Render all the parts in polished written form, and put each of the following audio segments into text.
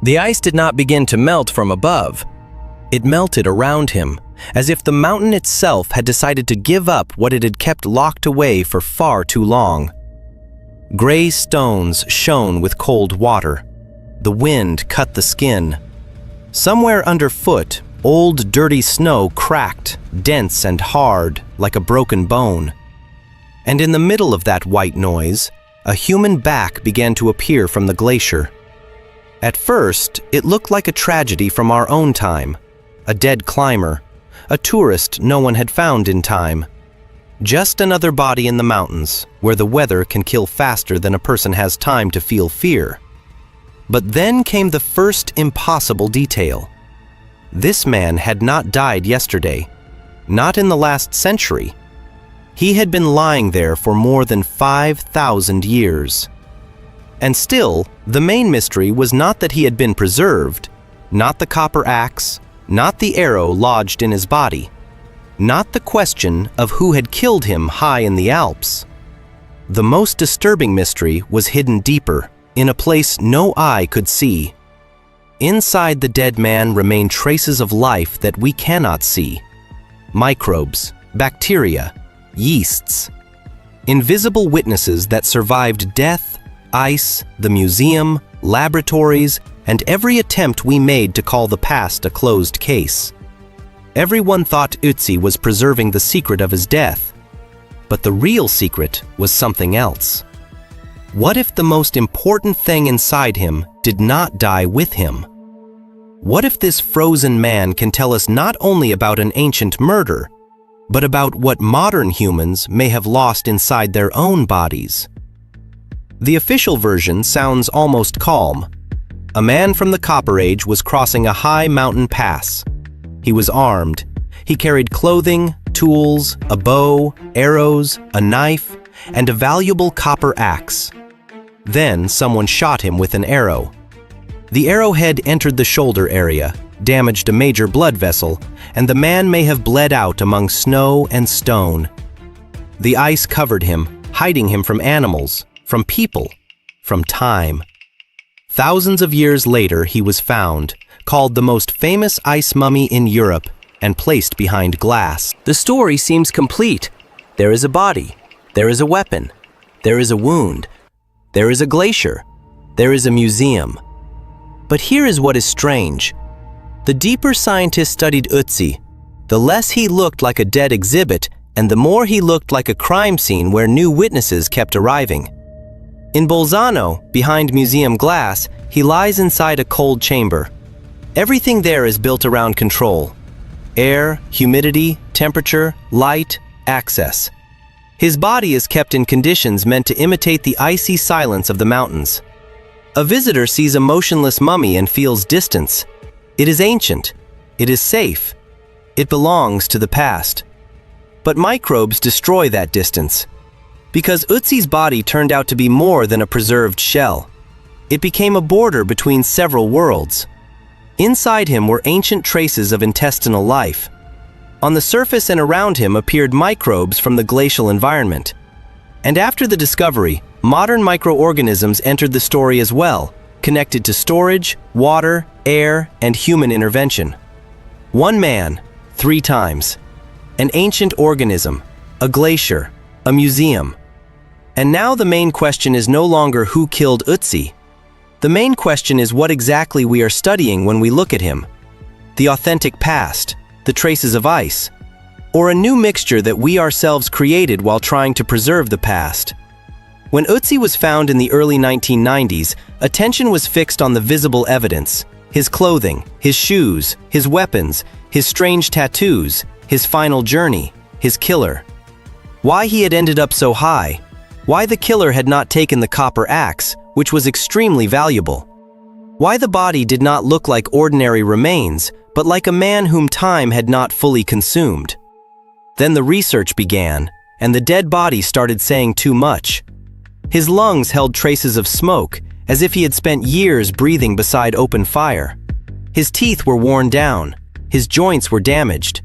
The ice did not begin to melt from above. It melted around him, as if the mountain itself had decided to give up what it had kept locked away for far too long. Gray stones shone with cold water. The wind cut the skin. Somewhere underfoot, old dirty snow cracked, dense and hard, like a broken bone. And in the middle of that white noise, a human back began to appear from the glacier. At first, it looked like a tragedy from our own time, a dead climber, a tourist no one had found in time. Just another body in the mountains, where the weather can kill faster than a person has time to feel fear. But then came the first impossible detail. This man had not died yesterday, not in the last century. He had been lying there for more than 5,000 years. And still, the main mystery was not that he had been preserved, not the copper axe, not the arrow lodged in his body, not the question of who had killed him high in the Alps. The most disturbing mystery was hidden deeper, in a place no eye could see. Inside the dead man remain traces of life that we cannot see. Microbes, bacteria, yeasts. Invisible witnesses that survived death, ice, the museum, laboratories, and every attempt we made to call the past a closed case. Everyone thought Ötzi was preserving the secret of his death, but the real secret was something else. What if the most important thing inside him did not die with him? What if this frozen man can tell us not only about an ancient murder, but about what modern humans may have lost inside their own bodies? The official version sounds almost calm. A man from the Copper Age was crossing a high mountain pass. He was armed. He carried clothing, tools, a bow, arrows, a knife, and a valuable copper axe. Then someone shot him with an arrow. The arrowhead entered the shoulder area, damaged a major blood vessel, and the man may have bled out among snow and stone. The ice covered him, hiding him from animals, from people, from time. Thousands of years later, he was found, called the most famous ice mummy in Europe, and placed behind glass. The story seems complete. There is a body. There is a weapon. There is a wound. There is a glacier. There is a museum. But here is what is strange. The deeper scientists studied Ötzi, the less he looked like a dead exhibit, and the more he looked like a crime scene where new witnesses kept arriving. In Bolzano, behind museum glass, he lies inside a cold chamber. Everything there is built around control. Air, humidity, temperature, light, access. His body is kept in conditions meant to imitate the icy silence of the mountains. A visitor sees a motionless mummy and feels distance. It is ancient. It is safe. It belongs to the past. But microbes destroy that distance. Because Ötzi's body turned out to be more than a preserved shell. It became a border between several worlds. Inside him were ancient traces of intestinal life. On the surface and around him appeared microbes from the glacial environment. And after the discovery, modern microorganisms entered the story as well, connected to storage, water, air, and human intervention. One man, 3 times. An ancient organism, a glacier, a museum. And now the main question is no longer who killed Ötzi. The main question is what exactly we are studying when we look at him. The authentic past, the traces of ice, or a new mixture that we ourselves created while trying to preserve the past. When Ötzi was found in the early 1990s, attention was fixed on the visible evidence: his clothing, his shoes, his weapons, his strange tattoos, his final journey, his killer. Why he had ended up so high, why the killer had not taken the copper axe, which was extremely valuable. Why the body did not look like ordinary remains, but like a man whom time had not fully consumed. Then the research began, and the dead body started saying too much. His lungs held traces of smoke, as if he had spent years breathing beside open fire. His teeth were worn down. His joints were damaged.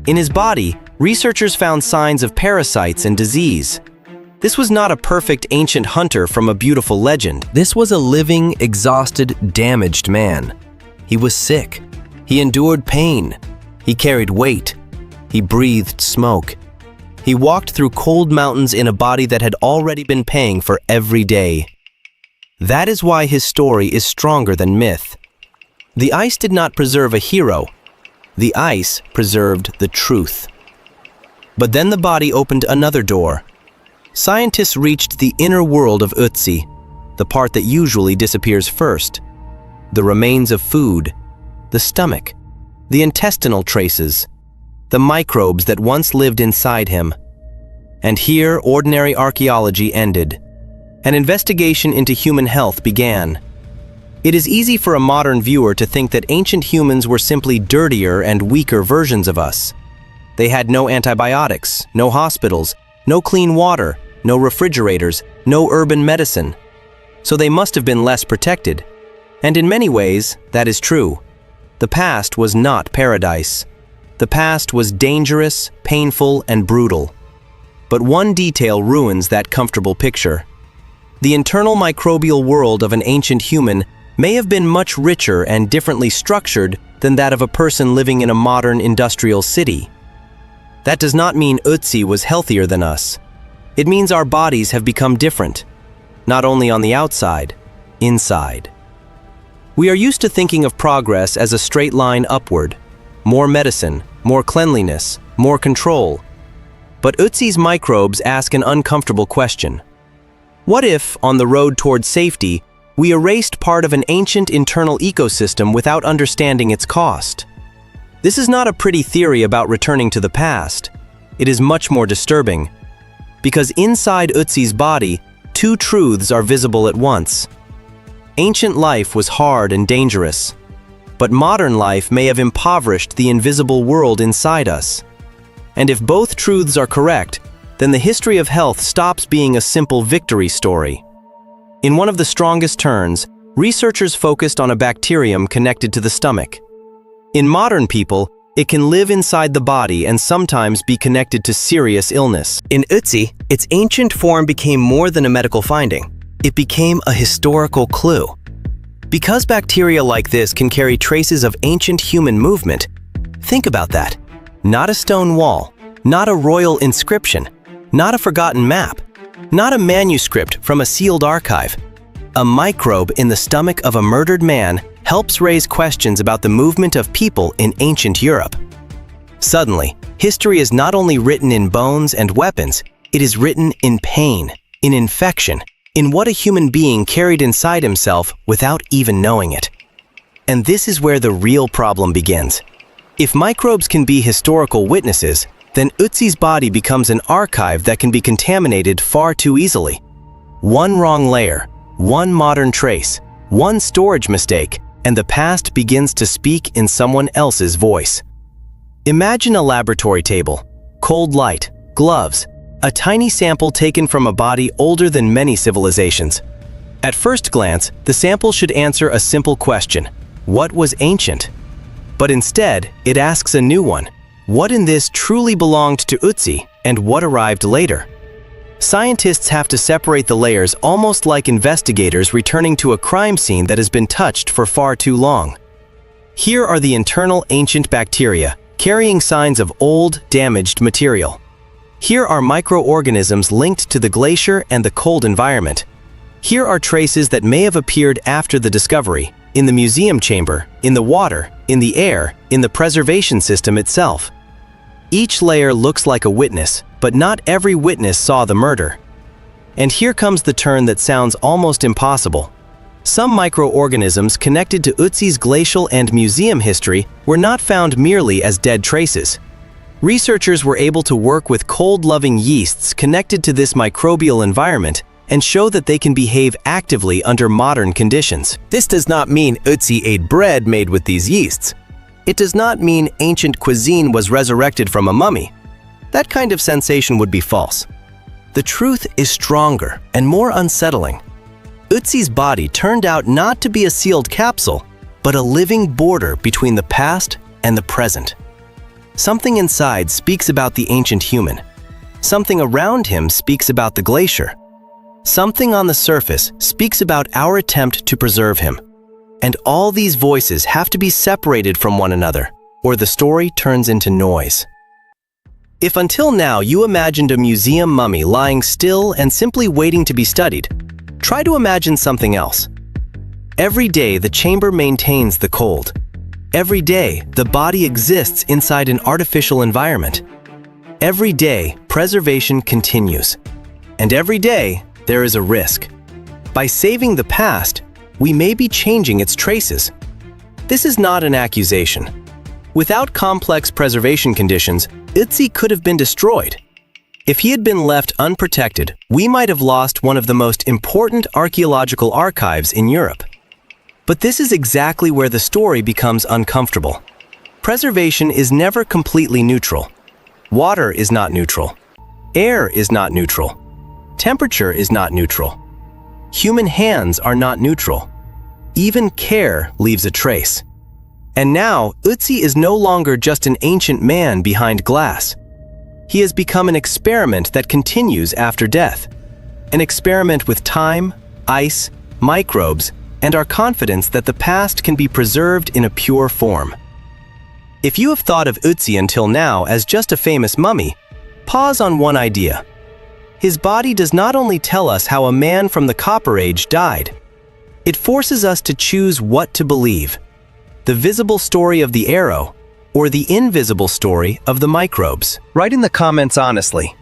In his body, researchers found signs of parasites and disease. This was not a perfect ancient hunter from a beautiful legend. This was a living, exhausted, damaged man. He was sick. He endured pain. He carried weight. He breathed smoke. He walked through cold mountains in a body that had already been paying for every day. That is why his story is stronger than myth. The ice did not preserve a hero. The ice preserved the truth. But then the body opened another door. Scientists reached the inner world of Ötzi, the part that usually disappears first. The remains of food, the stomach, the intestinal traces, the microbes that once lived inside him. And here, ordinary archaeology ended. An investigation into human health began. It is easy for a modern viewer to think that ancient humans were simply dirtier and weaker versions of us. They had no antibiotics, no hospitals, no clean water, no refrigerators, no urban medicine. So they must have been less protected. And in many ways, that is true. The past was not paradise. The past was dangerous, painful, and brutal. But one detail ruins that comfortable picture. The internal microbial world of an ancient human may have been much richer and differently structured than that of a person living in a modern industrial city. That does not mean Ötzi was healthier than us. It means our bodies have become different, not only on the outside, inside. We are used to thinking of progress as a straight line upward, more medicine, more cleanliness, more control. But Ötzi's microbes ask an uncomfortable question. What if, on the road toward safety, we erased part of an ancient internal ecosystem without understanding its cost? This is not a pretty theory about returning to the past. It is much more disturbing. Because inside Ötzi's body, two truths are visible at once. Ancient life was hard and dangerous, but modern life may have impoverished the invisible world inside us. And if both truths are correct, then the history of health stops being a simple victory story. In one of the strongest turns, researchers focused on a bacterium connected to the stomach. In modern people, it can live inside the body and sometimes be connected to serious illness. In Ötzi, its ancient form became more than a medical finding. It became a historical clue. Because bacteria like this can carry traces of ancient human movement, think about that. Not a stone wall, not a royal inscription, not a forgotten map, not a manuscript from a sealed archive. A microbe in the stomach of a murdered man helps raise questions about the movement of people in ancient Europe. Suddenly, history is not only written in bones and weapons, it is written in pain, in infection, in what a human being carried inside himself without even knowing it. And this is where the real problem begins. If microbes can be historical witnesses, then Ötzi's body becomes an archive that can be contaminated far too easily. One wrong layer, one modern trace, one storage mistake, and the past begins to speak in someone else's voice. Imagine a laboratory table, cold light, gloves, a tiny sample taken from a body older than many civilizations. At first glance, the sample should answer a simple question: what was ancient? But instead, it asks a new one: what in this truly belonged to Ötzi, and what arrived later? Scientists have to separate the layers almost like investigators returning to a crime scene that has been touched for far too long. Here are the internal ancient bacteria, carrying signs of old, damaged material. Here are microorganisms linked to the glacier and the cold environment. Here are traces that may have appeared after the discovery, in the museum chamber, in the water, in the air, in the preservation system itself. Each layer looks like a witness, but not every witness saw the murder. And here comes the turn that sounds almost impossible. Some microorganisms connected to Ötzi's glacial and museum history were not found merely as dead traces. Researchers were able to work with cold-loving yeasts connected to this microbial environment and show that they can behave actively under modern conditions. This does not mean Ötzi ate bread made with these yeasts. It does not mean ancient cuisine was resurrected from a mummy. That kind of sensation would be false. The truth is stronger and more unsettling. Ötzi's body turned out not to be a sealed capsule, but a living border between the past and the present. Something inside speaks about the ancient human. Something around him speaks about the glacier. Something on the surface speaks about our attempt to preserve him. And all these voices have to be separated from one another, or the story turns into noise. If until now you imagined a museum mummy lying still and simply waiting to be studied, try to imagine something else. Every day the chamber maintains the cold. Every day the body exists inside an artificial environment. Every day preservation continues. And every day there is a risk. By saving the past, we may be changing its traces. This is not an accusation. Without complex preservation conditions, Ötzi could have been destroyed. If he had been left unprotected, we might have lost one of the most important archaeological archives in Europe. But this is exactly where the story becomes uncomfortable. Preservation is never completely neutral. Water is not neutral. Air is not neutral. Temperature is not neutral. Human hands are not neutral. Even care leaves a trace. And now, Ötzi is no longer just an ancient man behind glass. He has become an experiment that continues after death. An experiment with time, ice, microbes, and our confidence that the past can be preserved in a pure form. If you have thought of Ötzi until now as just a famous mummy, pause on one idea. His body does not only tell us how a man from the Copper Age died, it forces us to choose what to believe: the visible story of the arrow or the invisible story of the microbes. Write in the comments honestly.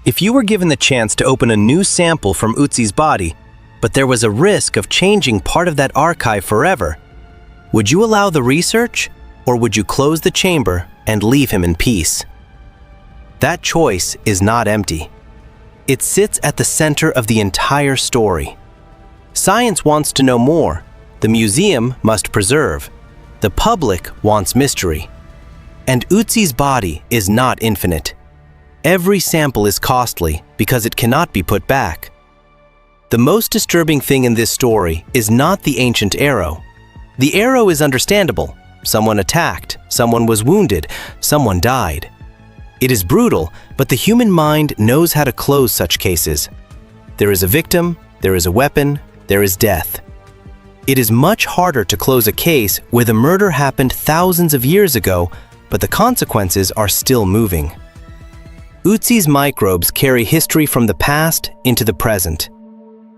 If you were given the chance to open a new sample from Ötzi's body, but there was a risk of changing part of that archive forever, would you allow the research, or would you close the chamber and leave him in peace? That choice is not empty. It sits at the center of the entire story. Science wants to know more. The museum must preserve. The public wants mystery. And Ötzi's body is not infinite. Every sample is costly because it cannot be put back. The most disturbing thing in this story is not the ancient arrow. The arrow is understandable. Someone attacked, someone was wounded, someone died. It is brutal, but the human mind knows how to close such cases. There is a victim, there is a weapon, there is death. It is much harder to close a case where the murder happened thousands of years ago, but the consequences are still moving. Ötzi's microbes carry history from the past into the present.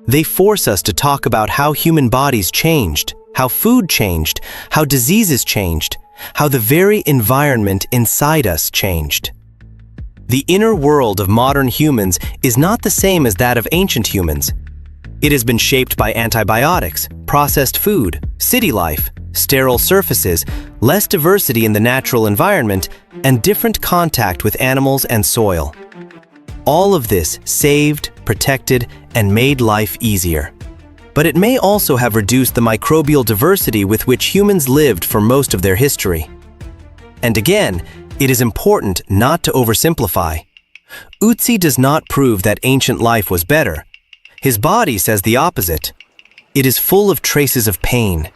They force us to talk about how human bodies changed, how food changed, how diseases changed, how the very environment inside us changed. The inner world of modern humans is not the same as that of ancient humans. It has been shaped by antibiotics, processed food, city life, sterile surfaces, less diversity in the natural environment, and different contact with animals and soil. All of this saved, protected, and made life easier. But it may also have reduced the microbial diversity with which humans lived for most of their history. And again, it is important not to oversimplify. Ötzi does not prove that ancient life was better. His body says the opposite. It is full of traces of pain.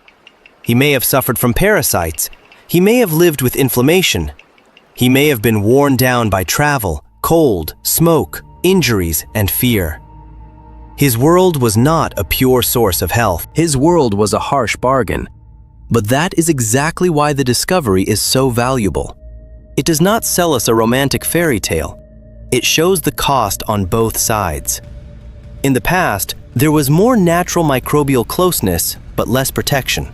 He may have suffered from parasites. He may have lived with inflammation. He may have been worn down by travel, cold, smoke, injuries, and fear. His world was not a pure source of health. His world was a harsh bargain. But that is exactly why the discovery is so valuable. It does not sell us a romantic fairy tale. It shows the cost on both sides. In the past, there was more natural microbial closeness, but less protection.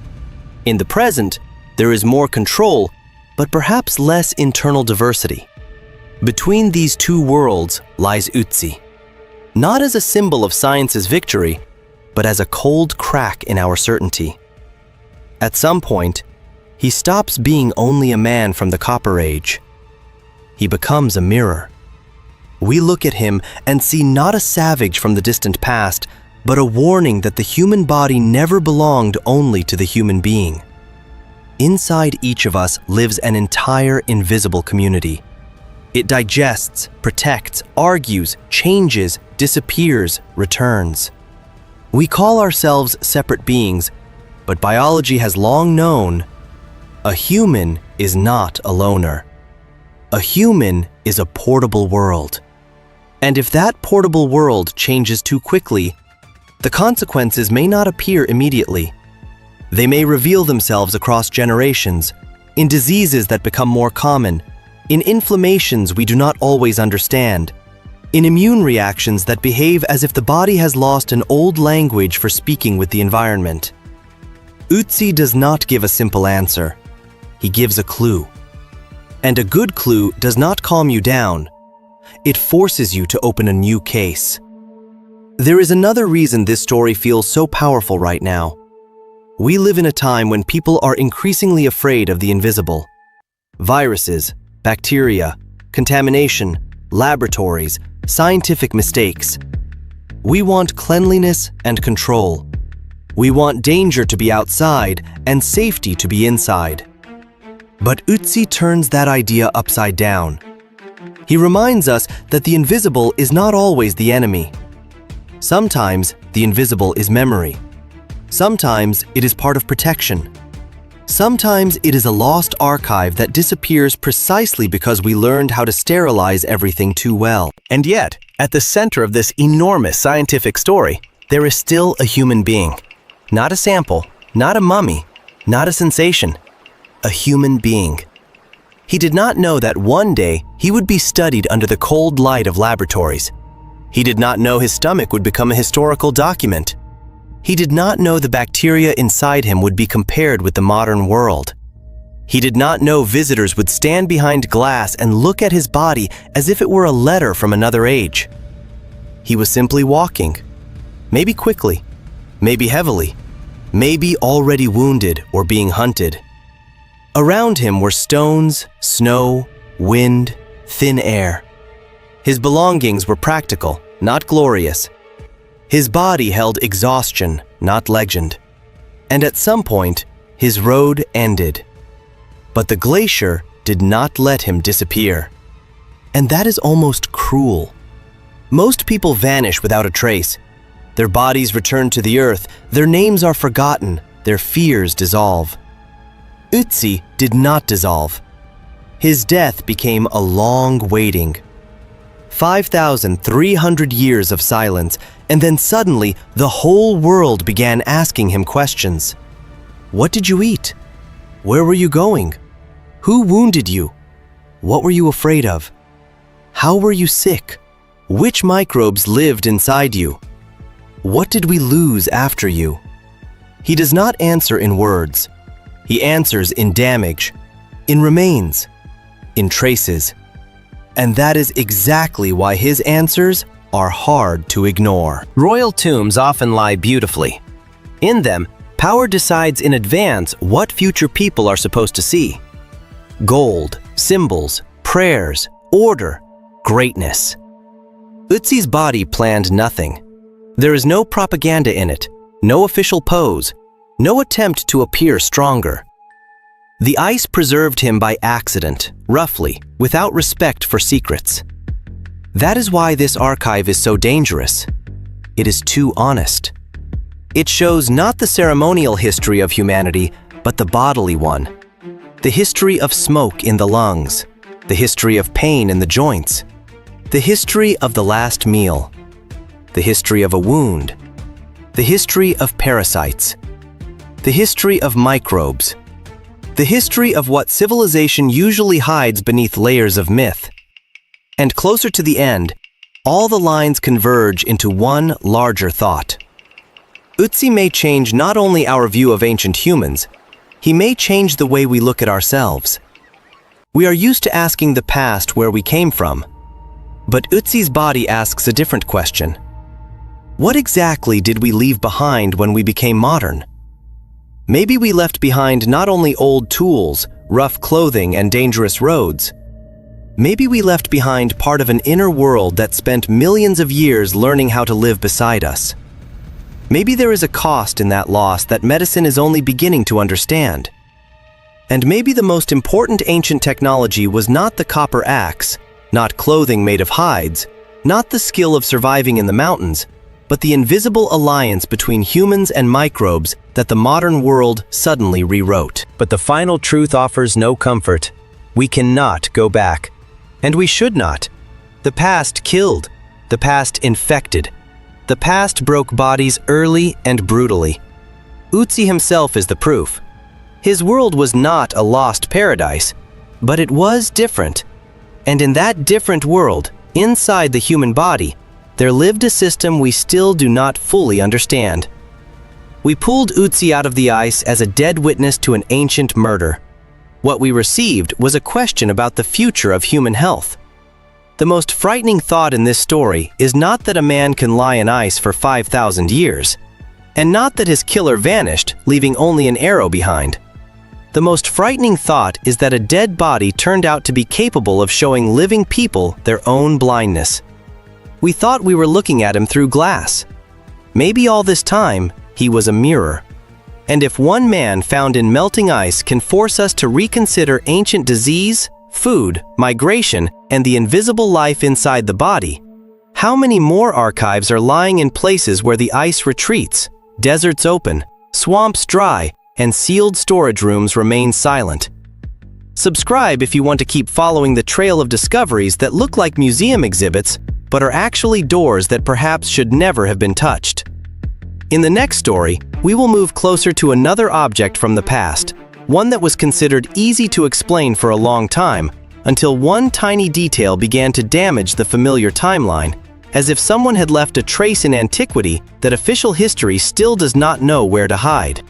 In the present, there is more control, but perhaps less internal diversity. Between these two worlds lies Ötzi, not as a symbol of science's victory, but as a cold crack in our certainty. At some point, he stops being only a man from the Copper Age. He becomes a mirror. We look at him and see not a savage from the distant past, but a warning that the human body never belonged only to the human being. Inside each of us lives an entire invisible community. It digests, protects, argues, changes, disappears, returns. We call ourselves separate beings, but biology has long known a human is not a loner. A human is a portable world. And if that portable world changes too quickly, the consequences may not appear immediately. They may reveal themselves across generations, in diseases that become more common, in inflammations we do not always understand, in immune reactions that behave as if the body has lost an old language for speaking with the environment. Ötzi does not give a simple answer. He gives a clue. And a good clue does not calm you down. It forces you to open a new case. There is another reason this story feels so powerful right now. We live in a time when people are increasingly afraid of the invisible. Viruses, bacteria, contamination, laboratories, scientific mistakes. We want cleanliness and control. We want danger to be outside and safety to be inside. But Ötzi turns that idea upside down. He reminds us that the invisible is not always the enemy. Sometimes the invisible is memory. Sometimes it is part of protection. Sometimes it is a lost archive that disappears precisely because we learned how to sterilize everything too well. And yet, at the center of this enormous scientific story, there is still a human being. Not a sample, not a mummy, not a sensation. A human being. He did not know that one day he would be studied under the cold light of laboratories. He did not know his stomach would become a historical document. He did not know the bacteria inside him would be compared with the modern world. He did not know visitors would stand behind glass and look at his body as if it were a letter from another age. He was simply walking, maybe quickly, maybe heavily, maybe already wounded or being hunted. Around him were stones, snow, wind, thin air. His belongings were practical, not glorious. His body held exhaustion, not legend. And at some point, his road ended. But the glacier did not let him disappear. And that is almost cruel. Most people vanish without a trace. Their bodies return to the earth, their names are forgotten, their fears dissolve. Ötzi did not dissolve. His death became a long waiting. 5,300 years of silence, and then suddenly the whole world began asking him questions. What did you eat? Where were you going? Who wounded you? What were you afraid of? How were you sick? Which microbes lived inside you? What did we lose after you? He does not answer in words. He answers in damage, in remains, in traces. And that is exactly why his answers are hard to ignore. Royal tombs often lie beautifully. In them, power decides in advance what future people are supposed to see. Gold, symbols, prayers, order, greatness. Ötzi's body planned nothing. There is no propaganda in it, no official pose, no attempt to appear stronger. The ice preserved him by accident, roughly, without respect for secrets. That is why this archive is so dangerous. It is too honest. It shows not the ceremonial history of humanity, but the bodily one. The history of smoke in the lungs, the history of pain in the joints, the history of the last meal, the history of a wound, the history of parasites, the history of microbes, the history of what civilization usually hides beneath layers of myth. And closer to the end, all the lines converge into one larger thought. Ötzi may change not only our view of ancient humans, he may change the way we look at ourselves. We are used to asking the past where we came from, but Ötzi's body asks a different question. What exactly did we leave behind when we became modern? Maybe we left behind not only old tools, rough clothing, and dangerous roads. Maybe we left behind part of an inner world that spent millions of years learning how to live beside us. Maybe there is a cost in that loss that medicine is only beginning to understand. And maybe the most important ancient technology was not the copper axe, not clothing made of hides, not the skill of surviving in the mountains, but the invisible alliance between humans and microbes that the modern world suddenly rewrote. But the final truth offers no comfort. We cannot go back. And we should not. The past killed. The past infected. The past broke bodies early and brutally. Ötzi himself is the proof. His world was not a lost paradise, but it was different. And in that different world, inside the human body, there lived a system we still do not fully understand. We pulled Ötzi out of the ice as a dead witness to an ancient murder. What we received was a question about the future of human health. The most frightening thought in this story is not that a man can lie in ice for 5,000 years, and not that his killer vanished, leaving only an arrow behind. The most frightening thought is that a dead body turned out to be capable of showing living people their own blindness. We thought we were looking at him through glass. Maybe all this time, he was a mirror. And if one man found in melting ice can force us to reconsider ancient disease, food, migration, and the invisible life inside the body, how many more archives are lying in places where the ice retreats, deserts open, swamps dry, and sealed storage rooms remain silent? Subscribe if you want to keep following the trail of discoveries that look like museum exhibits, but are actually doors that perhaps should never have been touched. In the next story, we will move closer to another object from the past, one that was considered easy to explain for a long time, until one tiny detail began to damage the familiar timeline, as if someone had left a trace in antiquity that official history still does not know where to hide.